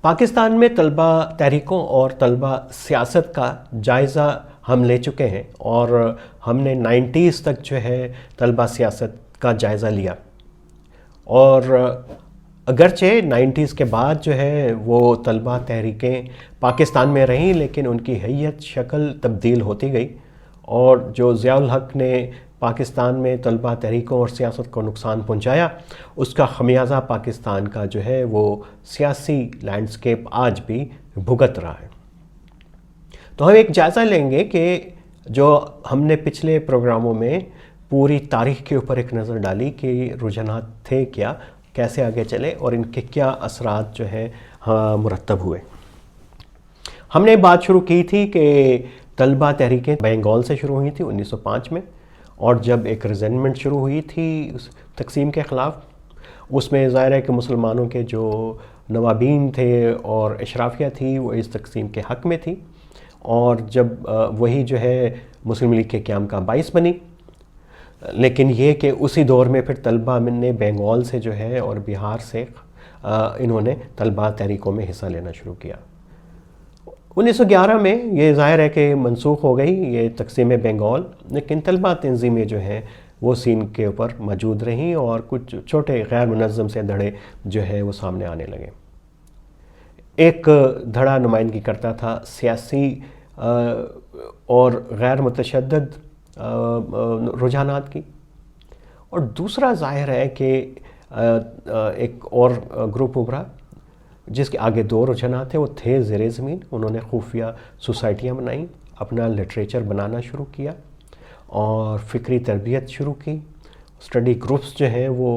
پاکستان میں طلبہ تحریکوں اور طلبہ سیاست کا جائزہ ہم لے چکے ہیں، اور ہم نے 90s تک جو ہے طلبہ سیاست کا جائزہ لیا، اور اگرچہ 90s کے بعد جو ہے وہ طلبہ تحریکیں پاکستان میں رہیں، لیکن ان کی حیت شکل تبدیل ہوتی گئی، اور جو ضیاء الحق نے پاکستان میں طلبہ تحریکوں اور سیاست کو نقصان پہنچایا، اس کا خمیازہ پاکستان کا جو ہے وہ سیاسی لینڈسکیپ آج بھی بھگت رہا ہے۔ تو ہم ایک جائزہ لیں گے کہ جو ہم نے پچھلے پروگراموں میں پوری تاریخ کے اوپر ایک نظر ڈالی کہ رجحانات تھے کیا، کیسے آگے چلے، اور ان کے کیا اثرات جو ہیں مرتب ہوئے۔ ہم نے بات شروع کی تھی کہ طلبہ تحریکیں بنگال سے شروع ہوئی تھی 1905 میں، اور جب ایک ریزنمنٹ شروع ہوئی تھی اس تقسیم کے خلاف، اس میں ظاہر ہے کہ مسلمانوں کے جو نوابین تھے اور اشرافیہ تھی وہ اس تقسیم کے حق میں تھی، اور جب وہی جو ہے مسلم لیگ کے قیام کا باعث بنی۔ لیکن یہ کہ اسی دور میں پھر طلبہ نے بنگال سے جو ہے اور بہار سے انہوں نے طلبہ تحریکوں میں حصہ لینا شروع کیا۔ 1911 میں یہ ظاہر ہے کہ منسوخ ہو گئی یہ تقسیم بنگال، لیکن طلبہ تنظیمیں جو ہیں وہ سین کے اوپر موجود رہیں، اور کچھ چھوٹے غیر منظم سے دھڑے جو ہے وہ سامنے آنے لگے۔ ایک دھڑا نمائندگی کرتا تھا سیاسی اور غیر متشدد رجحانات کی، اور دوسرا ظاہر ہے کہ ایک اور گروپ ابھرا جس کے آگے دو رجحانات تھے، وہ تھے زیر زمین۔ انہوں نے خفیہ سوسائٹیاں بنائیں، اپنا لٹریچر بنانا شروع کیا، اور فکری تربیت شروع کی، اسٹڈی گروپس جو ہیں وہ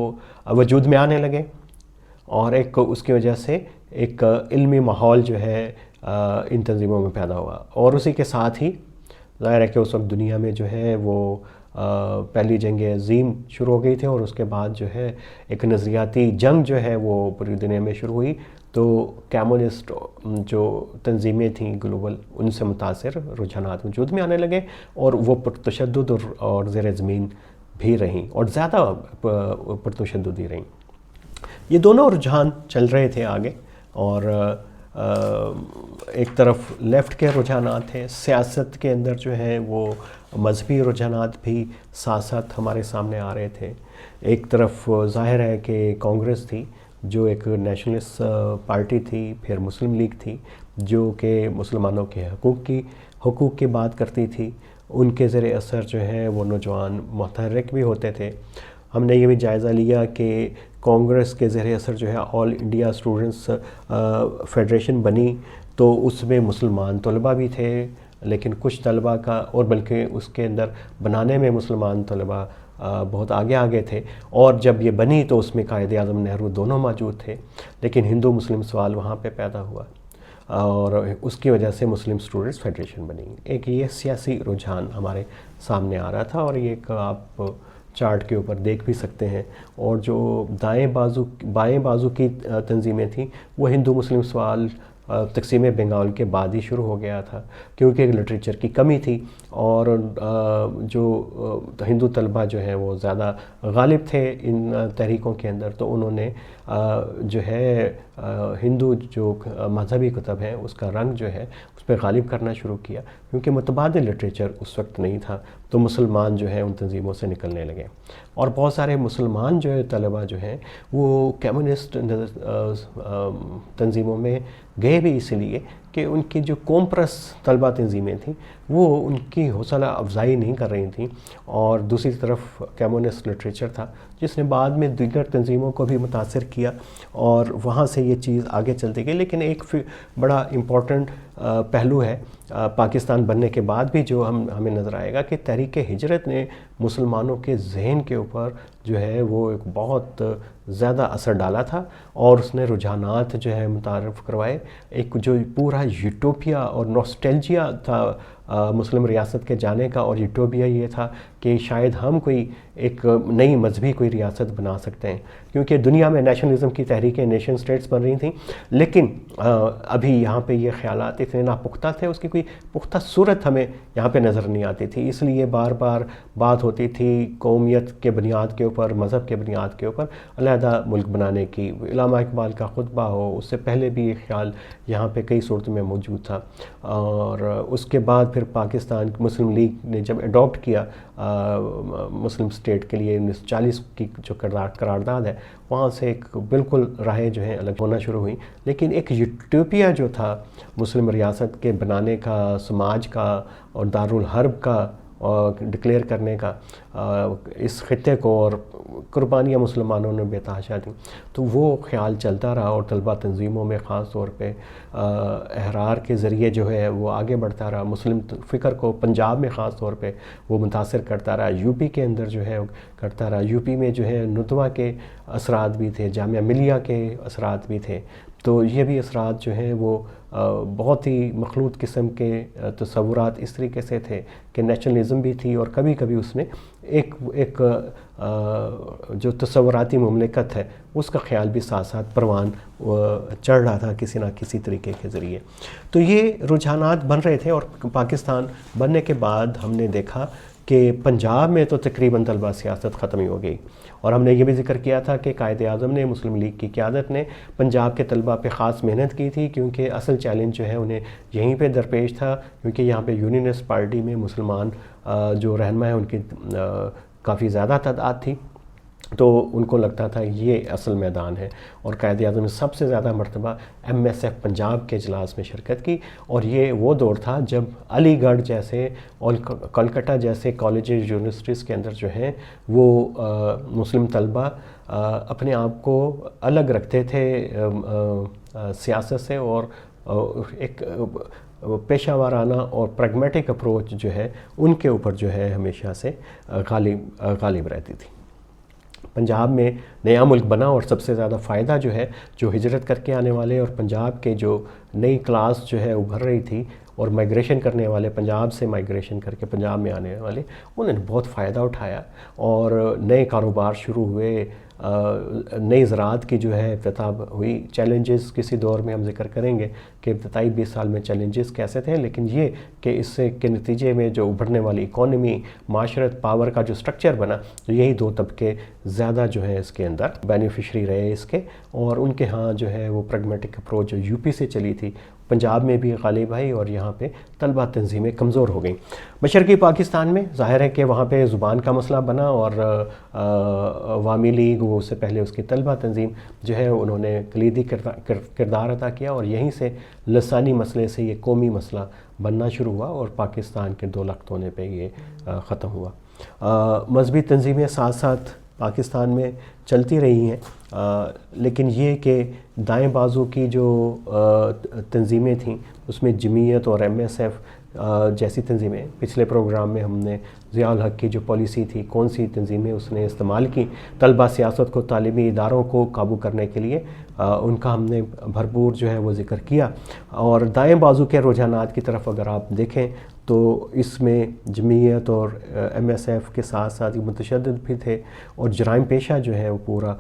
وجود میں آنے لگے، اور ایک اس کی وجہ سے ایک علمی ماحول جو ہے ان تنظیموں میں پیدا ہوا۔ اور اسی کے ساتھ ہی ظاہر ہے کہ اس وقت دنیا میں جو ہے وہ پہلی جنگ عظیم شروع ہو گئی تھی، اور اس کے بعد جو ہے ایک نظریاتی جنگ جو ہے وہ پوری دنیا میں شروع ہوئی۔ تو کمیونسٹ جو تنظیمیں تھیں گلوبل، ان سے متاثر رجحانات وجود میں آنے لگے، اور وہ پرتشدد اور زیر زمین بھی رہیں، اور زیادہ پرتشدد ہی رہیں۔ یہ دونوں رجحان چل رہے تھے آگے، اور ایک طرف لیفٹ کے رجحانات تھے، سیاست کے اندر جو ہے وہ مذہبی رجحانات بھی ساتھ ساتھ ہمارے سامنے آ رہے تھے۔ ایک طرف ظاہر ہے کہ کانگریس تھی جو ایک نیشنلسٹ پارٹی تھی، پھر مسلم لیگ تھی جو کہ مسلمانوں کے حقوق کی بات کرتی تھی، ان کے زیر اثر جو ہے وہ نوجوان متحرک بھی ہوتے تھے۔ ہم نے یہ بھی جائزہ لیا کہ کانگریس کے زیر اثر جو ہے آل انڈیا اسٹوڈنٹس فیڈریشن بنی، تو اس میں مسلمان طلبہ بھی تھے، لیکن کچھ طلبہ کا، اور بلکہ اس کے اندر بنانے میں مسلمان طلبہ بہت آگے تھے، اور جب یہ بنی تو اس میں قائد اعظم نہرو دونوں موجود تھے، لیکن ہندو مسلم سوال وہاں پہ پیدا ہوا، اور اس کی وجہ سے مسلم اسٹوڈنٹس فیڈریشن بنی۔ ایک یہ سیاسی رجحان ہمارے سامنے آ رہا تھا، اور یہ ایک آپ چارٹ کے اوپر دیکھ بھی سکتے ہیں۔ اور جو بائیں بازو کی تنظیمیں تھیں وہ ہندو مسلم سوال تقسیم بنگال کے بعد ہی شروع ہو گیا تھا، کیونکہ لٹریچر کی کمی تھی، اور جو ہندو طلبہ جو ہیں وہ زیادہ غالب تھے ان تحریکوں کے اندر، تو انہوں نے جو ہے ہندو جو مذہبی کتب ہیں اس کا رنگ جو ہے اس پہ غالب کرنا شروع کیا، کیونکہ متبادل لٹریچر اس وقت نہیں تھا، تو مسلمان جو ہیں ان تنظیموں سے نکلنے لگے، اور بہت سارے مسلمان جو ہے طلبہ جو ہیں وہ کمیونسٹ تنظیموں میں گئے بھی اس لیے کہ ان کی جو قوم پرست طلبہ تنظیمیں تھیں وہ ان کی حوصلہ افزائی نہیں کر رہی تھیں، اور دوسری طرف کمیونسٹ لٹریچر تھا جس نے بعد میں دیگر تنظیموں کو بھی متاثر کیا، اور وہاں سے یہ چیز آگے چلتی گئی۔ لیکن ایک بڑا امپورٹنٹ پہلو ہے پاکستان بننے کے بعد بھی جو ہمیں نظر آئے گا کہ تحریک ہجرت نے مسلمانوں کے ذہن کے اوپر جو ہے وہ ایک بہت زیادہ اثر ڈالا تھا، اور اس نے رجحانات جو ہے متعارف کروائے۔ ایک جو پورا یوٹوپیا اور نوسٹیلجیا تھا مسلم ریاست کے جانے کا اور یوٹوپیا یہ تھا کہ شاید ہم کوئی ایک نئی مذہبی کوئی ریاست بنا سکتے ہیں، کیونکہ دنیا میں نیشنلزم کی تحریکیں نیشن سٹیٹس بن رہی تھیں، لیکن ابھی یہاں پہ یہ خیالات اتنے ناپختہ تھے، اس کی کوئی پختہ صورت ہمیں یہاں پہ نظر نہیں آتی تھی، اس لیے بار بار بات ہوتی تھی قومیت کے بنیاد کے اوپر، مذہب کے بنیاد کے اوپر علیحدہ ملک بنانے کی۔ علامہ اقبال کا خطبہ ہو، اس سے پہلے بھی یہ خیال یہاں پہ کئی صورتوں میں موجود تھا، اور اس کے بعد پھر پاکستان مسلم لیگ نے جب اڈاپٹ کیا مسلم اسٹیٹ کے لیے 1940 کی جو قرارداد ہے، وہاں سے ایک بالکل راہیں جو ہیں الگ ہونا شروع ہوئیں، لیکن ایک یوٹوپیا جو تھا مسلم ریاست کے بنانے کا، سماج کا اور دارالحرب کا ڈکلیئر کرنے کا، اس خطے کو، اور قربانیاں مسلمانوں نے بے تحاشا دیں، تو وہ خیال چلتا رہا اور طلبہ تنظیموں میں خاص طور پہ احرار کے ذریعے جو ہے وہ آگے بڑھتا رہا، مسلم فکر کو پنجاب میں خاص طور پہ وہ متاثر کرتا رہا، یو پی کے اندر جو ہے کرتا رہا، یو پی میں جو ہے ندوہ کے اثرات بھی تھے، جامعہ ملیہ کے اثرات بھی تھے، تو یہ بھی اثرات جو ہیں وہ بہت ہی مخلوط قسم کے تصورات اس طریقے سے تھے کہ نیشنلزم بھی تھی، اور کبھی کبھی اس میں ایک جو تصوراتی مملکت ہے اس کا خیال بھی ساتھ ساتھ پروان چڑھ رہا تھا کسی نہ کسی طریقے کے ذریعے۔ تو یہ رجحانات بن رہے تھے، اور پاکستان بننے کے بعد ہم نے دیکھا کہ پنجاب میں تو تقریباً طلبہ سیاست ختم ہی ہو گئی، اور ہم نے یہ بھی ذکر کیا تھا کہ قائد اعظم نے، مسلم لیگ کی قیادت نے پنجاب کے طلبہ پہ خاص محنت کی تھی، کیونکہ اصل چیلنج جو ہے انہیں یہیں پہ درپیش تھا، کیونکہ یہاں پہ یونینسٹ پارٹی میں مسلمان جو رہنما ہیں ان کی کافی زیادہ تعداد تھی، تو ان کو لگتا تھا یہ اصل میدان ہے، اور قائد اعظم نے سب سے زیادہ مرتبہ ایم ایس ایف پنجاب کے اجلاس میں شرکت کی، اور یہ وہ دور تھا جب علی گڑھ جیسے اور کلکتہ جیسے کالجز یونیورسٹیز کے اندر جو ہیں وہ مسلم طلبہ اپنے آپ کو الگ رکھتے تھے سیاست سے، اور ایک پیشہ وارانہ اور پریگمیٹک اپروچ جو ہے ان کے اوپر جو ہے ہمیشہ سے غالب رہتی تھی۔ پنجاب میں نیا ملک بنا، اور سب سے زیادہ فائدہ جو ہے جو ہجرت کر کے آنے والے اور پنجاب کے جو نئی کلاس جو ہے ابھر رہی تھی، اور مائیگریشن کرنے والے، پنجاب سے مائیگریشن کر کے پنجاب میں آنے والے، انہوں نے بہت فائدہ اٹھایا، اور نئے کاروبار شروع ہوئے، نئی زراعت کی جو ہے افتتاح ہوئی۔ چیلنجز کسی دور میں ہم ذکر کریں گے کہ ابتدائی 20 سال میں چیلنجز کیسے تھے، لیکن یہ کہ اس سے کے نتیجے میں جو ابھرنے والی اکانومی، معاشرت، پاور کا جو سٹرکچر بنا، تو یہی دو طبقے زیادہ جو ہے اس کے اندر بینیفیشری رہے اس کے، اور ان کے ہاں جو ہے وہ پریگمیٹک اپروچ جو یو پی سے چلی تھی پنجاب میں بھی غالب آئی، اور یہاں پہ طلبہ تنظیمیں کمزور ہو گئیں۔ مشرقی پاکستان میں ظاہر ہے کہ وہاں پہ زبان کا مسئلہ بنا، اور عوامی لیگ، وہ اس سے پہلے اس کی طلبہ تنظیم جو ہے انہوں نے کلیدی کردار ادا کیا، اور یہیں سے لسانی مسئلے سے یہ قومی مسئلہ بننا شروع ہوا، اور پاکستان کے 2 لخت ہونے پہ یہ ختم ہوا۔ مذہبی تنظیمیں ساتھ ساتھ پاکستان میں چلتی رہی ہیں، لیکن یہ کہ دائیں بازو کی جو تنظیمیں تھیں اس میں جمعیت اور ایم ایس ایف جیسی تنظیمیں، پچھلے پروگرام میں ہم نے ضیاء الحق کی جو پالیسی تھی، کون سی تنظیمیں اس نے استعمال کی طلبہ سیاست کو، تعلیمی اداروں کو قابو کرنے کے لیے، ان کا ہم نے بھرپور جو ہے وہ ذکر کیا۔ اور دائیں بازو کے رجحانات کی طرف اگر آپ دیکھیں تو اس میں جمعیت اور ایم ایس ایف کے ساتھ ساتھ متشدد بھی تھے، اور جرائم پیشہ جو ہے وہ پورا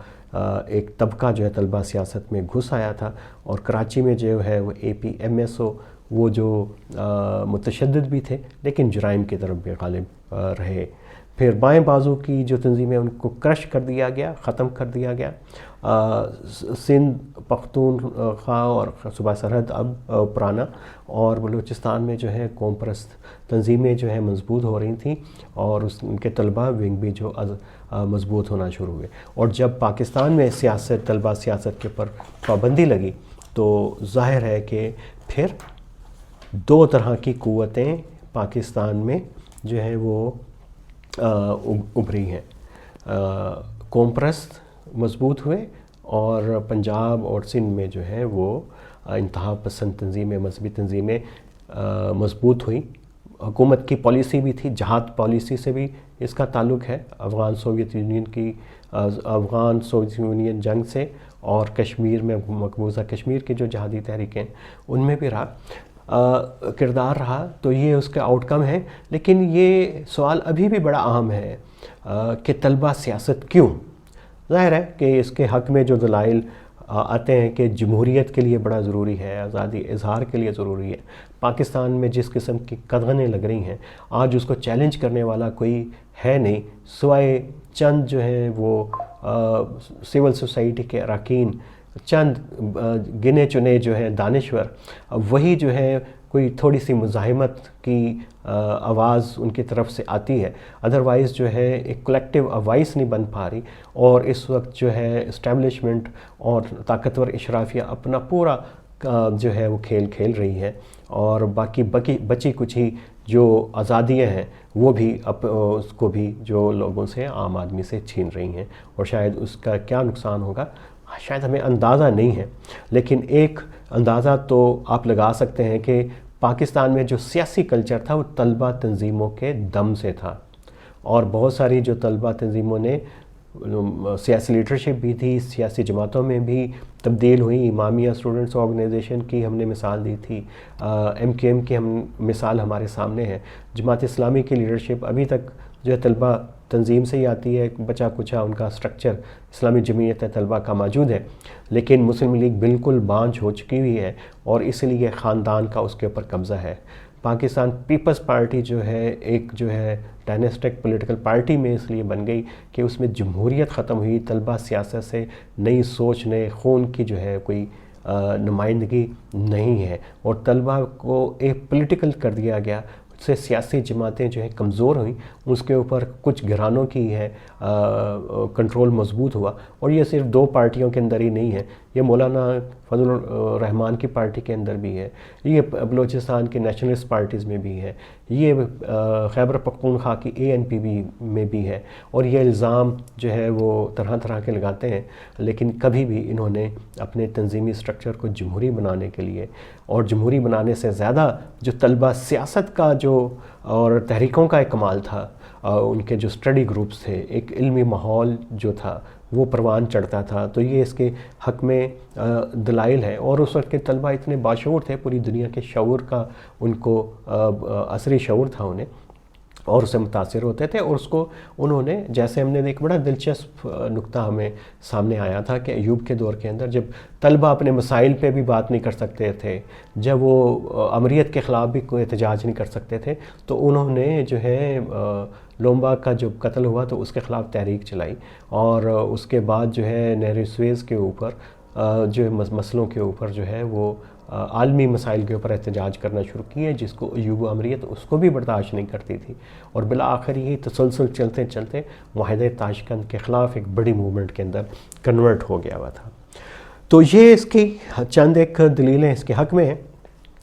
ایک طبقہ جو ہے طلبہ سیاست میں گھس آیا تھا، اور کراچی میں جو ہے وہ اے پی ایم ایس او وہ جو متشدد بھی تھے لیکن جرائم کی طرف بھی غالب رہے۔ پھر بائیں بازو کی جو تنظیمیں ان کو کرش کر دیا گیا، ختم کر دیا گیا۔ سندھ، پختونخوا اور صوبہ سرحد اب پرانا اور بلوچستان میں جو ہے قوم پرست تنظیمیں جو ہیں مضبوط ہو رہی تھیں، اور ان کے طلبہ ونگ بھی جو مضبوط ہونا شروع ہوئے۔ اور جب پاکستان میں سیاست، طلبہ سیاست کے پر پابندی لگی، تو ظاہر ہے کہ پھر 2 طرح کی قوتیں پاکستان میں جو ہیں وہ ابھری ہیں۔ قوم پرست مضبوط ہوئے، اور پنجاب اور سندھ میں جو ہے وہ انتہا پسند تنظیمیں، مذہبی تنظیمیں مضبوط ہوئیں۔ حکومت کی پالیسی بھی تھی، جہاد پالیسی سے بھی اس کا تعلق ہے، افغان سوویت یونین جنگ سے، اور کشمیر میں مقبوضہ کشمیر کی جو جہادی تحریکیں ان میں بھی رہا۔ کردار رہا تو یہ اس کے آؤٹ کم ہے. لیکن یہ سوال ابھی بھی بڑا اہم ہے کہ طلبہ سیاست کیوں؟ ظاہر ہے کہ اس کے حق میں جو دلائل آتے ہیں کہ جمہوریت کے لیے بڑا ضروری ہے، آزادی اظہار کے لیے ضروری ہے. پاکستان میں جس قسم کی قدغنیں لگ رہی ہیں آج اس کو چیلنج کرنے والا کوئی ہے نہیں سوائے چند جو ہیں وہ سول سوسائٹی کے اراکین، چند گنے چنے جو ہیں دانشور، وہی جو ہے کوئی تھوڑی سی مزاحمت کی آواز ان کی طرف سے آتی ہے. ادروائز جو ہے ایک کلیکٹیو وائس نہیں بن پا رہی، اور اس وقت جو ہے اسٹیبلشمنٹ اور طاقتور اشرافیہ اپنا پورا جو ہے وہ کھیل کھیل رہی ہے، اور باقی بچی کچھ ہی جو آزادیاں ہیں وہ بھی اس کو بھی جو لوگوں سے، عام آدمی سے چھین رہی ہیں. اور شاید اس کا کیا نقصان ہوگا شاید ہمیں اندازہ نہیں ہے، لیکن ایک اندازہ تو آپ لگا سکتے ہیں کہ پاکستان میں جو سیاسی کلچر تھا وہ طلبہ تنظیموں کے دم سے تھا. اور بہت ساری جو طلبہ تنظیموں نے سیاسی لیڈرشپ بھی تھی، سیاسی جماعتوں میں بھی تبدیل ہوئی. امامیہ اسٹوڈنٹس آرگنائزیشن کی ہم نے مثال دی تھی، ایم کیو ایم کی مثال ہمارے سامنے ہے. جماعت اسلامی کی لیڈرشپ ابھی تک جو ہے طلبہ تنظیم سے ہی آتی ہے، بچا کچا ان کا سٹرکچر اسلامی جمعیت طلبہ کا موجود ہے. لیکن مسلم لیگ بالکل بانجھ ہو چکی ہوئی ہے، اور اس لیے خاندان کا اس کے اوپر قبضہ ہے. پاکستان پیپلز پارٹی جو ہے ایک جو ہے ڈائنیسٹک پولیٹیکل پارٹی میں اس لیے بن گئی کہ اس میں جمہوریت ختم ہوئی. طلبہ سیاست سے نئی سوچ، نئے خون کی جو ہے کوئی نمائندگی نہیں ہے، اور طلبہ کو ایک پولیٹیکل کر دیا گیا. اس سے سیاسی جماعتیں جو ہیں کمزور ہوئیں، اس کے اوپر کچھ گھرانوں کی ہے کنٹرول مضبوط ہوا. اور یہ صرف دو پارٹیوں کے اندر ہی نہیں ہے، یہ مولانا فضل الرحمان کی پارٹی کے اندر بھی ہے، یہ بلوچستان کے نیشنلسٹ پارٹیز میں بھی ہے، یہ خیبر پختونخوا کی ANP میں بھی ہے. اور یہ الزام جو ہے وہ طرح طرح کے لگاتے ہیں، لیکن کبھی بھی انہوں نے اپنے تنظیمی سٹرکچر کو جمہوری بنانے کے لیے، اور جمہوری بنانے سے زیادہ جو طلبہ سیاست کا جو اور تحریکوں کا ایک کمال تھا، ان کے جو اسٹڈی گروپس تھے، ایک علمی ماحول جو تھا وہ پروان چڑھتا تھا. تو یہ اس کے حق میں دلائل ہے. اور اس وقت کے طلبہ اتنے باشعور تھے، پوری دنیا کے شعور کا ان کو عصری شعور تھا انہیں، اور اسے متاثر ہوتے تھے. اور اس کو انہوں نے، جیسے ہم نے ایک بڑا دلچسپ نقطہ ہمیں سامنے آیا تھا کہ ایوب کے دور کے اندر جب طلبہ اپنے مسائل پہ بھی بات نہیں کر سکتے تھے، جب وہ امریت کے خلاف بھی کوئی احتجاج نہیں کر سکتے تھے، تو انہوں نے جو ہے لومبا کا جو قتل ہوا تو اس کے خلاف تحریک چلائی. اور اس کے بعد جو ہے نہر سویز کے اوپر جو مسئلوں کے اوپر جو ہے وہ عالمی مسائل کے اوپر احتجاج کرنا شروع کیے، جس کو ایوب و امریت اس کو بھی برداشت نہیں کرتی تھی. اور بالآخر یہ تسلسل چلتے چلتے معاہدہ تاشکند کے خلاف ایک بڑی موومنٹ کے اندر کنورٹ ہو گیا ہوا تھا. تو یہ اس کی چند ایک دلیلیں اس کے حق میں ہیں.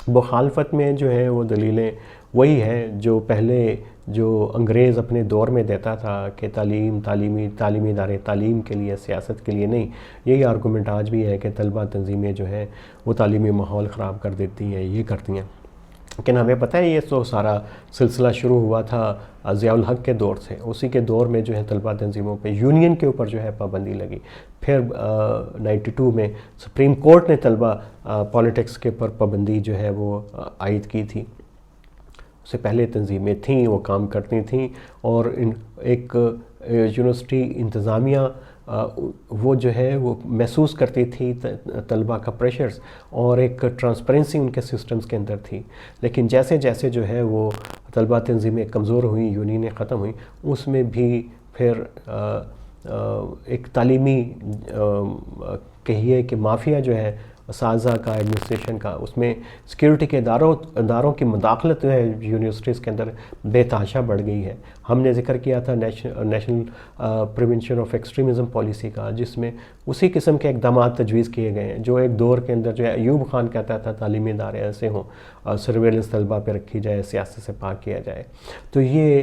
مخالفت میں جو ہے وہ دلیلیں وہی ہیں جو پہلے جو انگریز اپنے دور میں دیتا تھا کہ تعلیمی ادارے تعلیم کے لیے، سیاست کے لیے نہیں. یہی آرگومنٹ آج بھی ہے کہ طلبہ تنظیمیں جو ہیں وہ تعلیمی ماحول خراب کر دیتی ہیں، یہ کرتی ہیں. لیکن ہمیں پتہ ہے یہ تو سارا سلسلہ شروع ہوا تھا ضیاء الحق کے دور سے. اسی کے دور میں جو ہے طلبہ تنظیموں پہ یونین کے اوپر جو ہے پابندی لگی. پھر 92 میں سپریم کورٹ نے طلبہ پولیٹکس کے اوپر پابندی جو ہے وہ عائد کی تھی. اس سے پہلے تنظیمیں تھیں، وہ کام کرتی تھیں، اور ایک یونیورسٹی انتظامیہ وہ جو ہے وہ محسوس کرتی تھی طلبہ کا پریشرز، اور ایک ٹرانسپیرنسی ان کے سسٹمز کے اندر تھی. لیکن جیسے جیسے جو ہے وہ طلبہ تنظیمیں کمزور ہوئیں، یونینیں ختم ہوئیں، اس میں بھی پھر ایک تعلیمی کہیے کہ مافیا جو ہے اساتذہ کا، ایڈمنسٹریشن کا، اس میں سیکیورٹی کے اداروں کی مداخلت جو ہے یونیورسٹیز کے اندر بے تحاشا بڑھ گئی ہے. ہم نے ذکر کیا تھا national prevention of extremism policy کا، جس میں اسی قسم کے اقدامات تجویز کیے گئے ہیں جو ایک دور کے اندر جو ہے ایوب خان کہتا تھا تعلیمی ادارے ایسے ہوں، سرویلنس طلبہ پہ رکھی جائے، سیاست سے پاک کیا جائے. تو یہ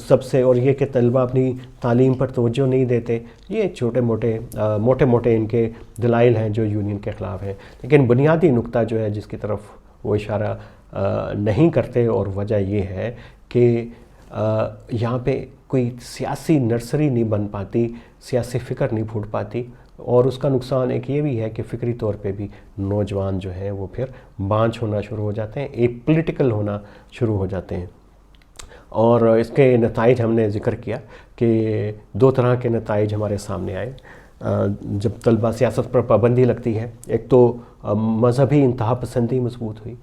سب سے، اور یہ کہ طلبہ اپنی تعلیم پر توجہ نہیں دیتے، یہ موٹے موٹے ان کے دلائل ہیں جو یونین کے خلاف ہیں. لیکن بنیادی نقطہ جو ہے جس کی طرف وہ اشارہ نہیں کرتے، اور وجہ یہ ہے کہ یہاں پہ کوئی سیاسی نرسری نہیں بن پاتی، سیاسی فکر نہیں پھوٹ پاتی. اور اس کا نقصان ایک یہ بھی ہے کہ فکری طور پہ بھی نوجوان جو ہیں وہ پھر بانچ ہونا شروع ہو جاتے ہیں، ایک پولیٹیکل ہونا شروع ہو جاتے ہیں۔ اور اس کے نتائج ہم نے ذکر کیا کہ دو طرح کے نتائج ہمارے سامنے آئے جب طلبہ سیاست پر پابندی لگتی ہے۔ ایک تو مذہبی انتہا پسندی مضبوط ہوئی،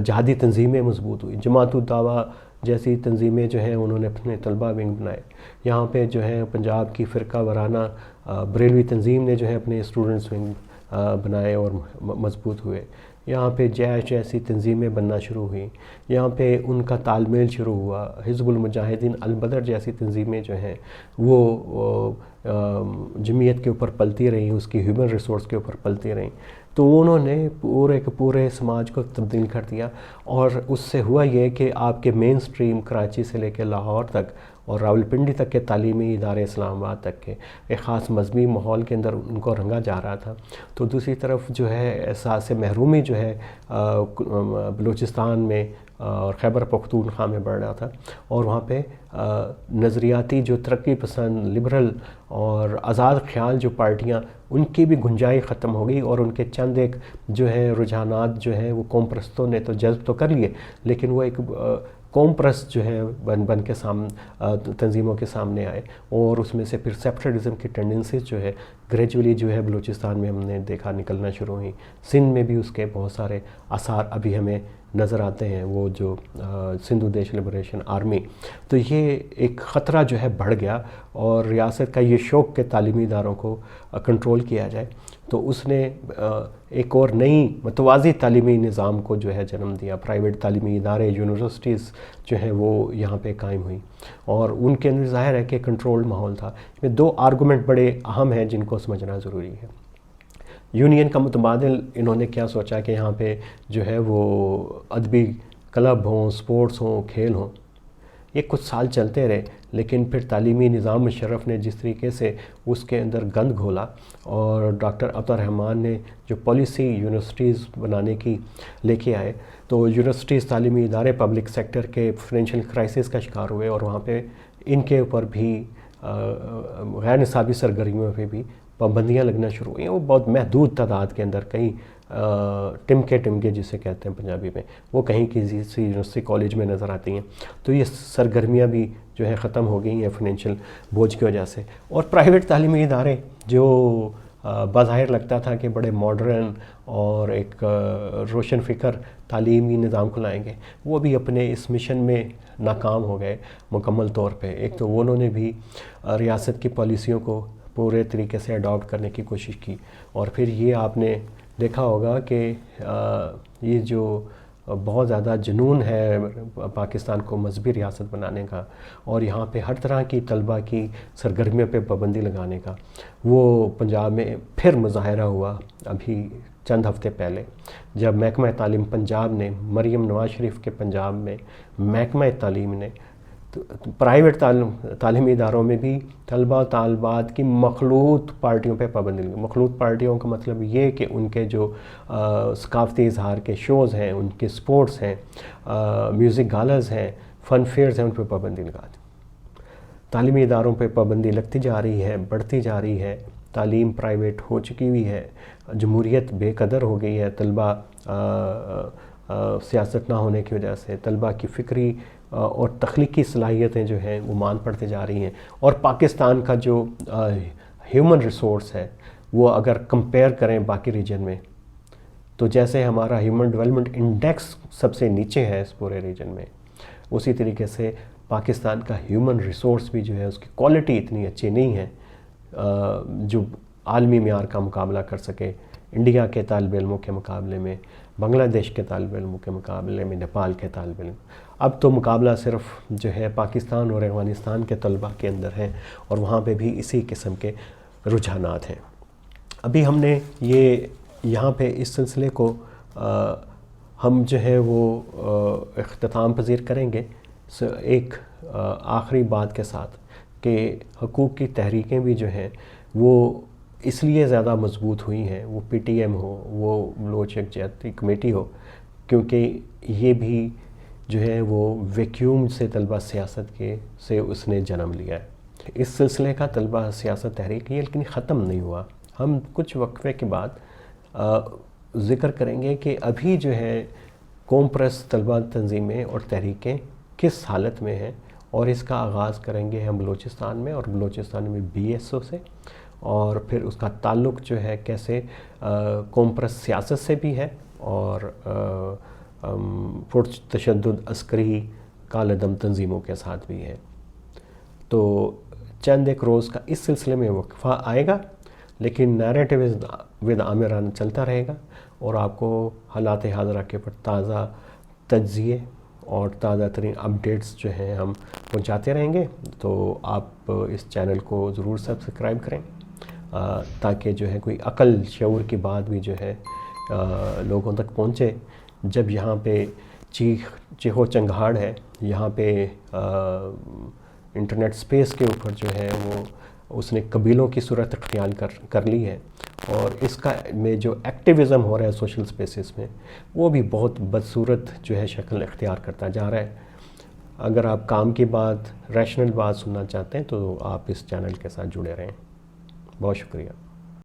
جہادی تنظیمیں مضبوط ہوئی، جماعت الدعوہ جیسی تنظیمیں جو ہیں انہوں نے اپنے طلبہ ونگ بنائے۔ یہاں پہ جو ہے پنجاب کی فرقہ وارانہ بریلوی تنظیم نے جو ہے اپنے اسٹوڈنٹس ونگ بنائے اور مضبوط ہوئے۔ یہاں پہ جیش جیسی تنظیمیں بننا شروع ہوئیں، یہاں پہ ان کا تال میل شروع ہوا۔ حزب المجاہدین البدر جیسی تنظیمیں جو ہیں وہ جمعیت کے اوپر پلتی رہیں، اس کی ہیومن ریسورس کے اوپر پلتی رہیں، تو انہوں نے پورے سماج کو تبدیل کر دیا۔ اور اس سے ہوا یہ کہ آپ کے مین سٹریم کراچی سے لے کے لاہور تک اور راولپنڈی تک کے تعلیمی ادارے، اسلام آباد تک کے ایک خاص مذہبی ماحول کے اندر ان کو رنگا جا رہا تھا۔ تو دوسری طرف جو ہے احساس محرومی جو ہے بلوچستان میں اور خیبر پختونخوا میں بڑھ رہا تھا، اور وہاں پہ نظریاتی جو ترقی پسند لبرل اور آزاد خیال جو پارٹیاں، ان کی بھی گنجائش ختم ہو گئی، اور ان کے چند ایک جو ہے رجحانات جو ہیں وہ قوم پرستوں نے تو جذب تو کر لیے، لیکن وہ ایک قوم پرست جو ہے بن کے تنظیموں کے سامنے آئے، اور اس میں سے پھر سیپریٹزم کی ٹینڈنسیز جو ہے گریجولی جو ہے بلوچستان میں ہم نے دیکھا نکلنا شروع ہوئی۔ سندھ میں بھی اس کے بہت سارے آثار ابھی ہمیں نظر آتے ہیں، وہ جو سندھو دیش لبریشن آرمی۔ تو یہ ایک خطرہ جو ہے بڑھ گیا، اور ریاست کا یہ شوق کہ تعلیمی اداروں کو کنٹرول کیا جائے، تو اس نے ایک اور نئی متوازی تعلیمی نظام کو جو ہے جنم دیا۔ پرائیویٹ تعلیمی ادارے، یونیورسٹیز جو ہیں وہ یہاں پہ قائم ہوئیں، اور ان کے اندر ظاہر ہے کہ کنٹرول ماحول تھا۔ اس میں دو آرگومنٹ بڑے اہم ہیں جن کو سمجھنا ضروری ہے۔ یونین کا متبادل انہوں نے کیا سوچا کہ یہاں پہ جو ہے وہ ادبی کلب ہوں، سپورٹس ہوں، کھیل ہوں۔ یہ کچھ سال چلتے رہے، لیکن پھر تعلیمی نظام مشرف نے جس طریقے سے اس کے اندر گند گھولا، اور ڈاکٹر عطاررحمان نے جو پالیسی یونیورسٹیز بنانے کی لے کے آئے، تو یونیورسٹیز تعلیمی ادارے پبلک سیکٹر کے فائنینشیل کرائسس کا شکار ہوئے، اور وہاں پہ ان کے اوپر بھی غیر نصابی سرگرمیوں پہ بھی پابندیاں لگنا شروع ہوئیں۔ وہ بہت محدود تعداد کے اندر، کہیں ٹمکے جسے کہتے ہیں پنجابی میں، وہ کہیں کسی یونیورسٹی کالج میں نظر آتی ہیں۔ تو یہ سرگرمیاں بھی جو ہے ختم ہو گئی ہیں فائنینشیل بوجھ کی وجہ سے۔ اور پرائیویٹ تعلیمی ادارے جو بظاہر لگتا تھا کہ بڑے ماڈرن اور ایک روشن فکر تعلیمی نظام کو لائیں گے، وہ بھی اپنے اس مشن میں ناکام ہو گئے مکمل طور پہ۔ ایک تو انہوں نے بھی ریاست کی پالیسیوں کو پورے طریقے سے اڈاپٹ کرنے کی کوشش کی، اور پھر یہ آپ نے دیکھا ہوگا کہ یہ جو بہت زیادہ جنون ہے پاکستان کو مذہبی ریاست بنانے کا، اور یہاں پہ ہر طرح کی طلبہ کی سرگرمیوں پہ پابندی لگانے کا، وہ پنجاب میں پھر مظاہرہ ہوا ابھی چند ہفتے پہلے، جب محکمہ تعلیم پنجاب نے، مریم نواز شریف کے پنجاب میں محکمہ تعلیم نے پرائیویٹ تعلیمی اداروں میں بھی طلبہ و طالبات کی مخلوط پارٹیوں پہ پابندی لگی۔ مخلوط پارٹیوں کا مطلب یہ کہ ان کے جو ثقافتی اظہار کے شوز ہیں، ان کے سپورٹس ہیں، میوزک گالز ہیں، فن فیئرز ہیں، ان پہ پابندی لگا دی۔ تعلیمی اداروں پہ پابندی لگتی جا رہی ہے، بڑھتی جا رہی ہے، تعلیم پرائیویٹ ہو چکی ہوئی ہے، جمہوریت بے قدر ہو گئی ہے طلبہ سیاست نہ ہونے کی وجہ سے، طلبہ کی فکری اور تخلیقی صلاحیتیں جو ہیں وہ مان پڑتے جا رہی ہیں، اور پاکستان کا جو ہیومن ریسورس ہے وہ اگر کمپیئر کریں باقی ریجن میں، تو جیسے ہمارا ہیومن ڈیولپمنٹ انڈیکس سب سے نیچے ہے اس پورے ریجن میں، اسی طریقے سے پاکستان کا ہیومن ریسورس بھی جو ہے اس کی کوالٹی اتنی اچھی نہیں ہے جو عالمی معیار کا مقابلہ کر سکے، انڈیا کے طالب علموں کے مقابلے میں، بنگلہ دیش کے طالب علموں کے مقابلے میں، نیپال کے طالب علم۔ اب تو مقابلہ صرف جو ہے پاکستان اور افغانستان کے طلبہ کے اندر ہے، اور وہاں پہ بھی اسی قسم کے رجحانات ہیں۔ ابھی ہم نے یہاں پہ اس سلسلے کو ہم جو ہے وہ اختتام پذیر کریں گے ایک آخری بات کے ساتھ، کہ حقوق کی تحریکیں بھی جو ہیں وہ اس لیے زیادہ مضبوط ہوئی ہیں، وہ پی ٹی ایم ہو، وہ بلوچ یکجہتی کمیٹی ہو، کیونکہ یہ بھی جو ہے وہ ویکیوم سے طلبہ سیاست سے اس نے جنم لیا ہے۔ اس سلسلے کا طلبہ سیاست تحریک یہ لیکن ختم نہیں ہوا. ہم کچھ وقفے کے بعد ذکر کریں گے کہ ابھی جو ہے قوم پرست طلبہ تنظیمیں اور تحریکیں کس حالت میں ہیں، اور اس کا آغاز کریں گے ہم بلوچستان میں، اور بلوچستان میں BSO سے، اور پھر اس کا تعلق جو ہے کیسے قوم پرست سیاست سے بھی ہے اور پرتشدد عسکری کالے دم تنظیموں کے ساتھ بھی ہے. تو چند ایک روز کا اس سلسلے میں وقفہ آئے گا، لیکن نیریٹو ود عامران چلتا رہے گا، اور آپ کو حالات حاضرہ کے پر تازہ تجزیے اور تازہ ترین اپڈیٹس جو ہیں ہم پہنچاتے رہیں گے. تو آپ اس چینل کو ضرور سبسکرائب کریں تاکہ جو ہے کوئی عقل شعور کی بات بھی جو ہے لوگوں تک پہنچے. جب یہاں پہ چیخو چنگھاڑ ہے، یہاں پہ انٹرنیٹ سپیس کے اوپر جو ہے وہ اس نے قبیلوں کی صورت اختیار کر لی ہے، اور اس کا میں جو ایکٹیویزم ہو رہا ہے سوشل سپیسز میں وہ بھی بہت بدصورت جو ہے شکل اختیار کرتا جا رہا ہے. اگر آپ کام کی بات، ریشنل بات سننا چاہتے ہیں تو آپ اس چینل کے ساتھ جڑے رہیں. بہت شکریہ.